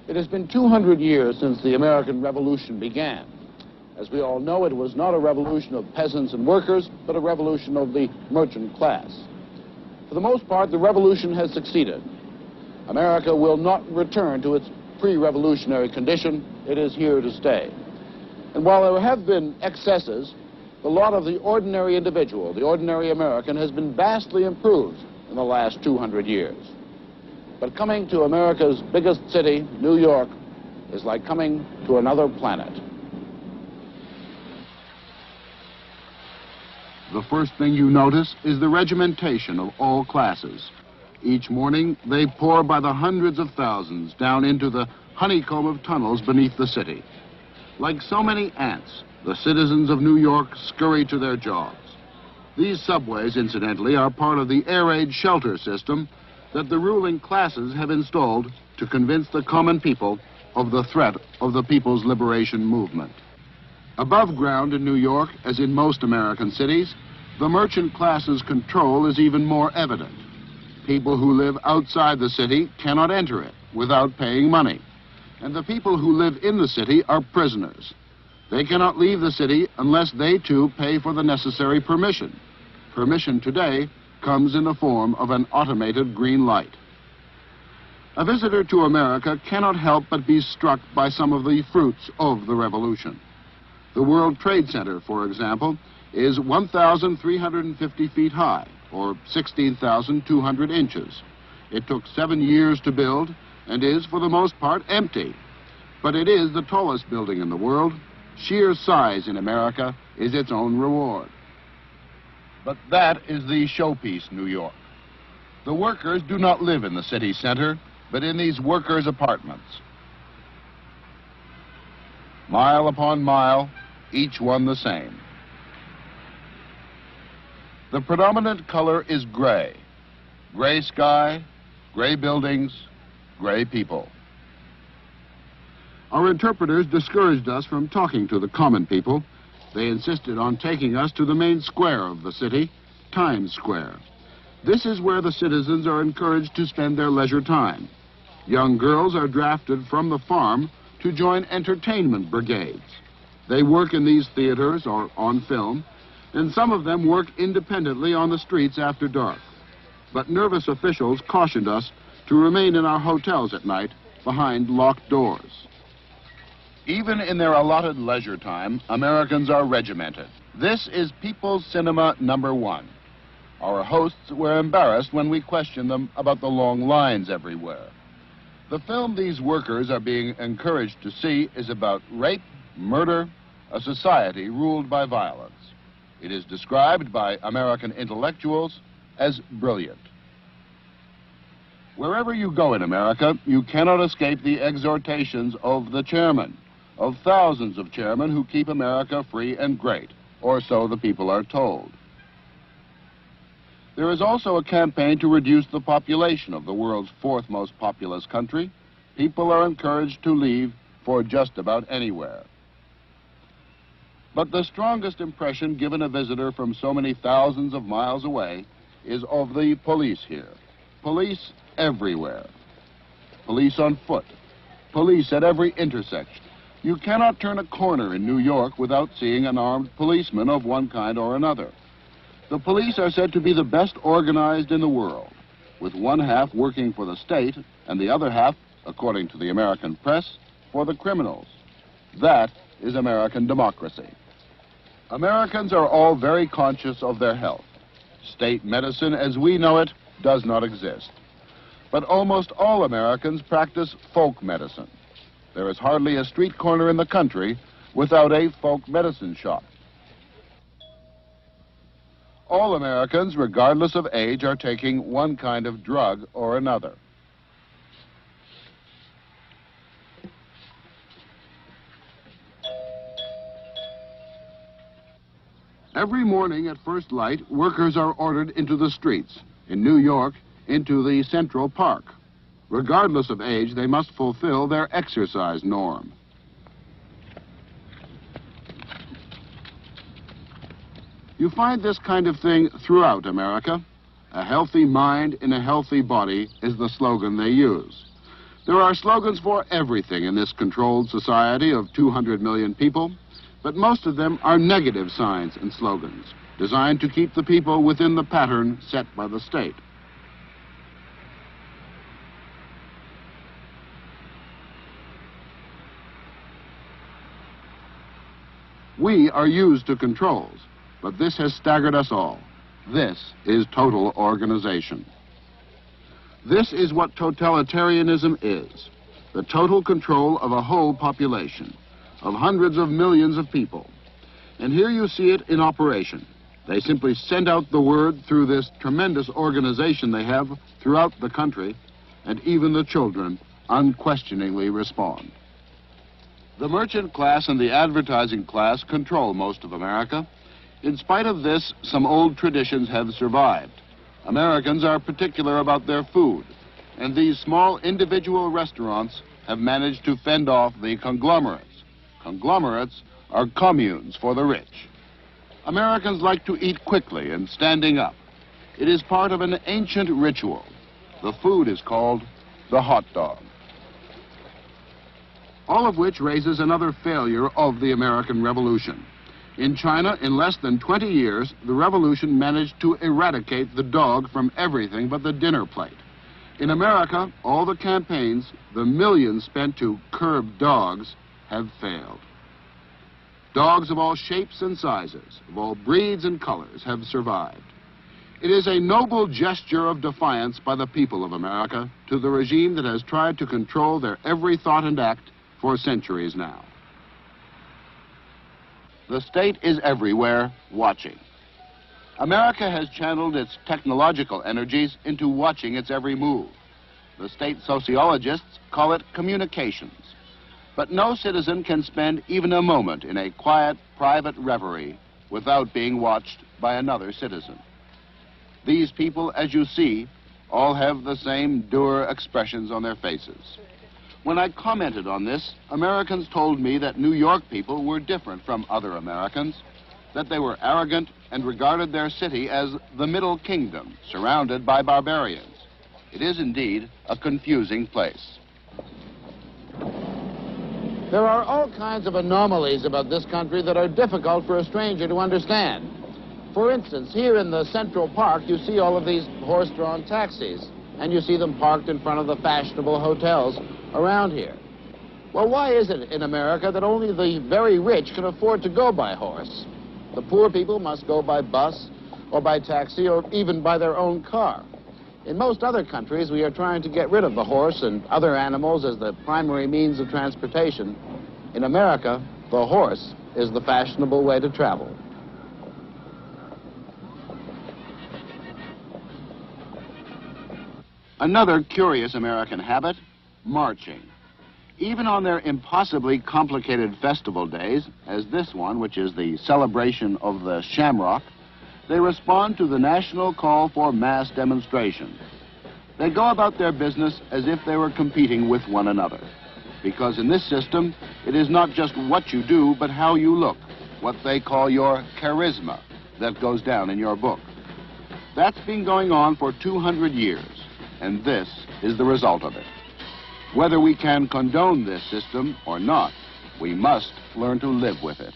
It has been 200 years since the American Revolution began. As we all know, it was not a revolution of peasants and workers, but a revolution of the merchant class. For the most part, the revolution has succeeded. America will not return to its pre-revolutionary condition. It is here to stay. And while there have been excesses, the lot of the ordinary individual, the ordinary American, has been vastly improved in the last 200 years. But coming to America's biggest city, New York, is like coming to another planet. The first thing you notice is the regimentation of all classes. Each morning, they pour by the hundreds of thousands down into the honeycomb of tunnels beneath the city. Like so many ants, the citizens of New York scurry to their jobs. These subways, incidentally, are part of the air raid shelter system that the ruling classes have installed to convince the common people of the threat of the People's Liberation Movement. Above ground in New York, as in most American cities, the merchant class's control is even more evident. People who live outside the city cannot enter it without paying money. And the people who live in the city are prisoners. They cannot leave the city unless they too pay for the necessary permission. Permission today comes in the form of an automated green light. A visitor to America cannot help but be struck by some of the fruits of the revolution. The World Trade Center, for example, is 1,350 feet high, or 16,200 inches. It took 7 years to build and is, for the most part, empty. But it is the tallest building in the world. Sheer size in America is its own reward. But that is the showpiece, New York. The workers do not live in the city center, but in these workers' apartments. Mile upon mile, each one the same. The predominant color is gray. Gray sky, gray buildings, gray people. Our interpreters discouraged us from talking to the common people. They insisted on taking us to the main square of the city, Times Square. This is where the citizens are encouraged to spend their leisure time. Young girls are drafted from the farm to join entertainment brigades. They work in these theaters or on film, and some of them work independently on the streets after dark. But nervous officials cautioned us to remain in our hotels at night behind locked doors. Even in their allotted leisure time, Americans are regimented. This is People's Cinema #1. Our hosts were embarrassed when we questioned them about the long lines everywhere. The film these workers are being encouraged to see is about rape, murder, a society ruled by violence. It is described by American intellectuals as brilliant. Wherever you go in America, you cannot escape the exhortations of the chairman, of thousands of chairmen who keep America free and great, or so the people are told. There is also a campaign to reduce the population of the world's fourth most populous country. People are encouraged to leave for just about anywhere. But the strongest impression given a visitor from so many thousands of miles away is of the police here. Police everywhere. Police on foot. Police at every intersection. You cannot turn a corner in New York without seeing an armed policeman of one kind or another. The police are said to be the best organized in the world, with one half working for the state and the other half, according to the American press, for the criminals. That is American democracy. Americans are all very conscious of their health. State medicine, as we know it, does not exist. But almost all Americans practice folk medicine. There is hardly a street corner in the country without a folk medicine shop. All Americans, regardless of age, are taking one kind of drug or another. Every morning at first light, workers are ordered into the streets. In New York, into the Central Park. Regardless of age, they must fulfill their exercise norm. You find this kind of thing throughout America. A healthy mind in a healthy body is the slogan they use. There are slogans for everything in this controlled society of 200 million people, but most of them are negative signs and slogans, designed to keep the people within the pattern set by the state. We are used to controls, but this has staggered us all. This is total organization. This is what totalitarianism is, the total control of a whole population, of hundreds of millions of people. And here you see it in operation. They simply send out the word through this tremendous organization they have throughout the country, and even the children unquestioningly respond. The merchant class and the advertising class control most of America. In spite of this, some old traditions have survived. Americans are particular about their food, and these small individual restaurants have managed to fend off the conglomerates. Conglomerates are communes for the rich. Americans like to eat quickly and standing up. It is part of an ancient ritual. The food is called the hot dog. All of which raises another failure of the American Revolution. In China, in less than 20 years, the revolution managed to eradicate the dog from everything but the dinner plate. In America, all the campaigns, the millions spent to curb dogs, have failed. Dogs of all shapes and sizes, of all breeds and colors, have survived. It is a noble gesture of defiance by the people of America to the regime that has tried to control their every thought and act for centuries now. The state is everywhere, watching. America has channeled its technological energies into watching its every move. The state sociologists call it communications. But no citizen can spend even a moment in a quiet, private reverie without being watched by another citizen. These people, as you see, all have the same dour expressions on their faces. When I commented on this, Americans told me that New York people were different from other Americans, that they were arrogant and regarded their city as the Middle Kingdom, surrounded by barbarians. It is indeed a confusing place. There are all kinds of anomalies about this country that are difficult for a stranger to understand. For instance, here in the Central Park, you see all of these horse-drawn taxis, and you see them parked in front of the fashionable hotels around here. Well, why is it in America that only the very rich can afford to go by horse? The poor people must go by bus or by taxi or even by their own car. In most other countries, we are trying to get rid of the horse and other animals as the primary means of transportation. In America, the horse is the fashionable way to travel. Another curious American habit, marching. Even on their impossibly complicated festival days, as this one, which is the celebration of the Shamrock, they respond to the national call for mass demonstration. They go about their business as if they were competing with one another. Because in this system, it is not just what you do, but how you look, what they call your charisma, that goes down in your book. That's been going on for 200 years, and this is the result of it. Whether we can condone this system or not, we must learn to live with it.